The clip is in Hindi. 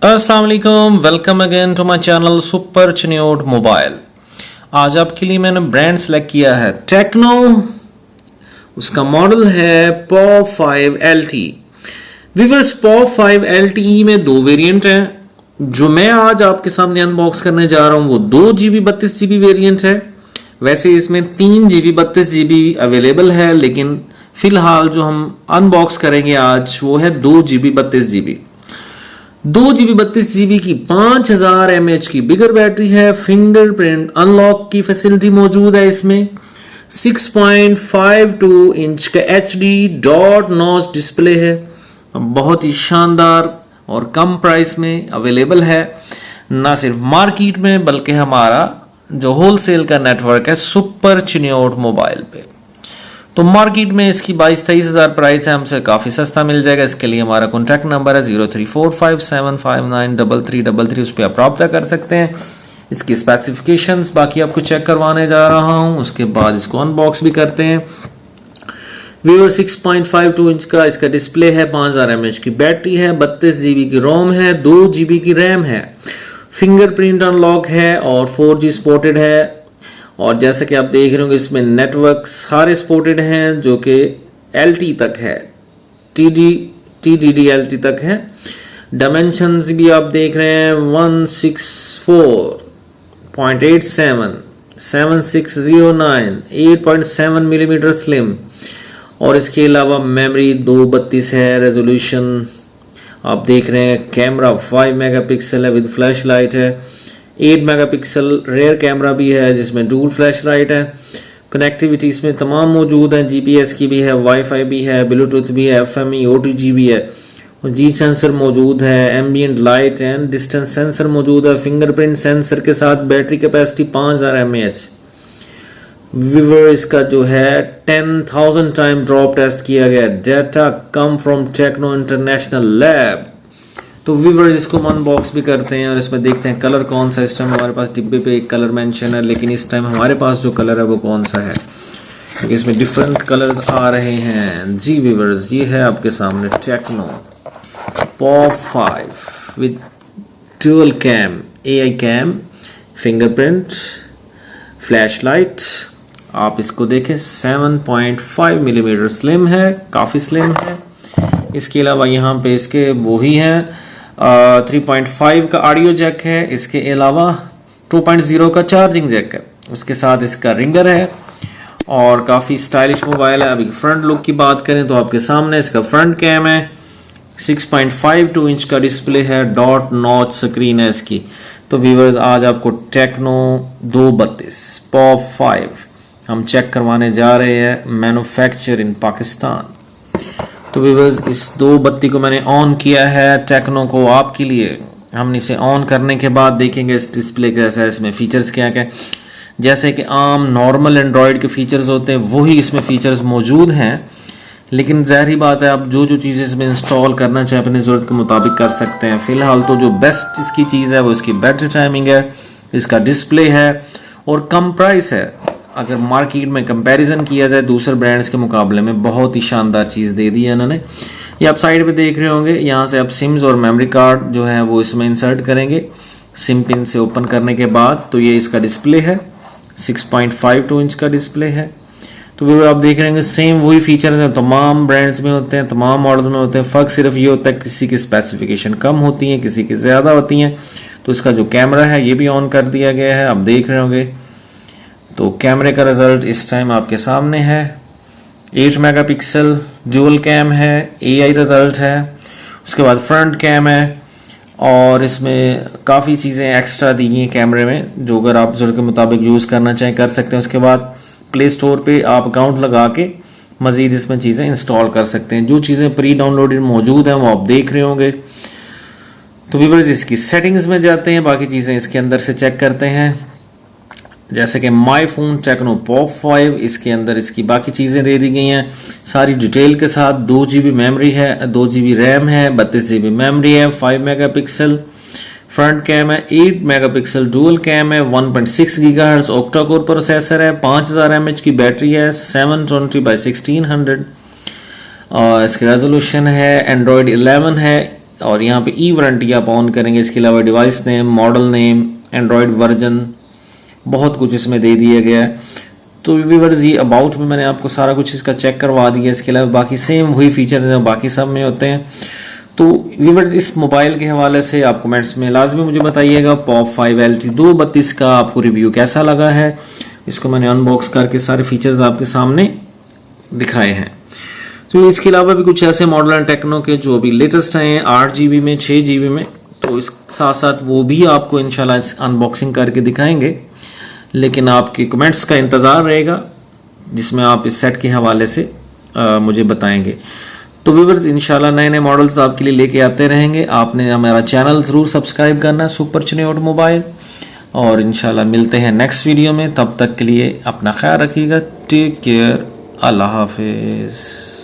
अस्सलाम वालेकुम, welcome again to my channel super Chiniot mobile. आज आपके लिए मैंने ब्रांड सेलेक्ट किया है टेक्नो। उसका मॉडल है pop 5 LTE। Viewers, pop 5 LTE में दो वेरिएंट हैं। जो मैं आज आपके सामने अनबॉक्स करने जा रहा हूं वो 2GB 32GB वेरिएंट है। वैसे इसमें 3GB 32GB अवेलेबल है, लेकिन फिलहाल जो हम अनबॉक्स करेंगे आज वो है 2GB 32GB। 2GB 32GB की 5000 mAh की बिगर बैटरी है। फिंगरप्रिंट अनलॉक की फैसिलिटी मौजूद है इसमें। 6.52 इंच का HD डॉट नॉच डिस्प्ले है। बहुत ही शानदार और कम प्राइस में अवेलेबल है, ना सिर्फ मार्केट में बल्कि हमारा जो होलसेल का नेटवर्क है सुपर चिन्योट मोबाइल पे। तो मार्केट में इसकी 22-23 हज़ार प्राइस है, हमसे काफ़ी सस्ता मिल जाएगा। इसके लिए हमारा कॉन्टैक्ट नंबर है 0345759333। उस पर आप रब्ता कर सकते हैं। इसकी स्पेसिफिकेशंस बाकी आपको चेक करवाने जा रहा हूं, उसके बाद इसको अनबॉक्स भी करते हैं। व्यूअर 6.52 इंच का इसका डिस्प्ले है, 5000 mAh की बैटरी है, 32GB की रोम है, 2GB की रैम है, फिंगरप्रिंट अनलॉक है और 4G सपोर्टेड है। और जैसे कि आप देख रहे होंगे इसमें नेटवर्क सारे सपोर्टेड हैं जो कि LTE तक है, TDD-LTE तक है। डायमेंशंस भी आप देख रहे हैं 164.87, 7609, 8.7 मिलीमीटर स्लिम। और इसके अलावा मेमोरी 232 है। रेजोल्यूशन आप देख रहे हैं। कैमरा 5 मेगापिक्सल है विद फ्लैश लाइट है। 8 मेगापिक्सल रेयर कैमरा भी है जिसमें डुअल फ्लैश लाइट है। कनेक्टिविटी इसमें तमाम मौजूद है। GPS की भी है, वाईफाई भी है, ब्लूटूथ भी है, FME OTG भी है, और G सेंसर मौजूद है, ambient light and distance sensor मौजूद है, फिंगरप्रिंट सेंसर के साथ। Battery capacity 5000 mAh। व्यूअर, इसका जो है 10,000 टाइम ड्रॉप टेस्ट किया गया। Data come from Tecno international lab. तो व्यूअर, इसको हम अनबॉक्स भी करते हैं और इसमें देखते हैं कलर कौन सा। इस टाइम हमारे पास डिब्बे पे एक कलर मेंशन है, लेकिन इस टाइम हमारे पास जो कलर है वो कौन सा है, क्योंकि इसमें डिफरेंट कलर्स आ रहे हैं। जी व्यूअर्स, ये है आपके सामने Tecno Pop 5 with dual cam, AI cam, fingerprint, flash light. आप इसको देखें, 7.5 मिलीमीटर स्लिम है, काफ़ी स्लिम है। इसके अलावा यहाँ पे इसके वो ही हैं 3.5 का ऑडियो जैक है। इसके अलावा 2.0 का चार्जिंग जैक है। उसके साथ इसका रिंगर है और काफ़ी स्टाइलिश मोबाइल है। अभी फ्रंट लुक की बात करें तो आपके सामने इसका फ्रंट कैम है। 6.52 इंच का डिस्प्ले है, डॉट नॉच स्क्रीन है इसकी। तो व्यूअर्स, आज आपको टेक्नो 232 पॉप 5 हम चेक करवाने जा रहे हैं, मैन्युफैक्चर इन पाकिस्तान। तो व्यूअर्स, इस 232 को मैंने ऑन किया है टेक्नो को आपके लिए। हम इसे ऑन करने के बाद देखेंगे इस डिस्प्ले कैसा है, इसमें फीचर्स क्या क्या। जैसे कि आम नॉर्मल एंड्रॉयड के फीचर्स होते हैं वही इसमें फीचर्स मौजूद हैं, लेकिन ज़ाहिर बात है आप जो चीज़ें इसमें इंस्टॉल करना चाहें अपनी ज़रूरत के मुताबिक कर सकते हैं। फ़िलहाल तो जो बेस्ट इसकी चीज़ है वो इसकी बैटरी टाइमिंग है, इसका डिस्प्ले है और कम प्राइस है। अगर मार्केट में कंपैरिजन किया जाए दूसरे ब्रांड्स के मुकाबले में बहुत ही शानदार चीज़ दे दी है इन्होंने। ये आप साइड पे देख रहे होंगे, यहाँ से आप सिम्स और मेमोरी कार्ड जो है वो इसमें इंसर्ट करेंगे। सिम पिन से ओपन करने के बाद तो ये इसका डिस्प्ले है, 6.52 इंच का डिस्प्ले है। तो वो आप देख रहे होंगे सेम वही फीचर्स हैं, तमाम ब्रांड्स में होते हैं, तमाम मॉडल्स में होते हैं। फ़र्क सिर्फ ये होता है किसी की स्पेसिफिकेशन कम होती है, किसी की ज़्यादा होती हैं। तो इसका जो कैमरा है ये भी ऑन कर दिया गया है, आप देख रहे होंगे। तो कैमरे का रिजल्ट इस टाइम आपके सामने है। 8 मेगापिक्सल डुअल कैम है, AI रिजल्ट है। उसके बाद फ्रंट कैम है और इसमें काफ़ी चीज़ें एक्स्ट्रा दी गई हैं कैमरे में, जो अगर आप ज़रूरत के मुताबिक यूज़ करना चाहें कर सकते हैं। उसके बाद प्ले स्टोर पे आप अकाउंट लगा के मज़ीद इसमें चीज़ें इंस्टॉल कर सकते हैं। जो चीज़ें प्री डाउनलोडेड मौजूद हैं वो आप देख रहे होंगे। तो व्यूअर्स, इसकी सेटिंग्स में जाते हैं, बाकी चीज़ें इसके अंदर से चेक करते हैं। जैसे कि माई फोन टेक्नो पॉप 5, इसके अंदर इसकी बाकी चीज़ें दे दी गई हैं सारी डिटेल के साथ। 2GB मेमोरी है, 2GB रैम है, 32GB मेमोरी है, 5 मेगापिक्सल फ्रंट कैम है, 8 मेगापिक्सल डुअल कैम है, 1.6 गीगाहर्ट्ज़ ऑक्टा कोर प्रोसेसर है, 5000 mAh की बैटरी है, 720 by 1600 और इसकी रेजोल्यूशन है, एंड्रॉयड 11 है, और यहाँ पे ई वारंटी आप ऑन करेंगे। इसके अलावा device name, model name, Android version, बहुत कुछ इसमें दे दिया गया है। तो व्यूअर्स ये अबाउट में मैंने आपको सारा कुछ इसका चेक करवा दिया। इसके अलावा बाकी सेम वही फीचर जो बाकी सब में होते हैं। तो व्यूअर्स इस मोबाइल के हवाले से आप कमेंट्स में लाजमी मुझे बताइएगा पॉप 5 LT 232 का आपको रिव्यू कैसा लगा है। इसको मैंने अनबॉक्स करके सारे फीचर्स आपके सामने दिखाए हैं। तो इसके अलावा भी कुछ ऐसे मॉडल हैं टेक्नो के जो अभी लेटेस्ट हैं 8 GB में, 6 GB में, तो इस साथ साथ वो भी आपको इंशाल्लाह अनबॉक्सिंग करके दिखाएंगे। लेकिन आपके कमेंट्स का इंतज़ार रहेगा जिसमें आप इस सेट के हवाले से मुझे बताएंगे। तो व्यूअर्स इंशाल्लाह नए नए मॉडल्स आपके लिए लेके आते रहेंगे। आपने हमारा चैनल ज़रूर सब्सक्राइब करना, सुपर चुने ऑटोमोबाइल। और इंशाल्लाह मिलते हैं नेक्स्ट वीडियो में। तब तक के लिए अपना ख्याल रखिएगा। Take care. अल्लाह हाफिज़।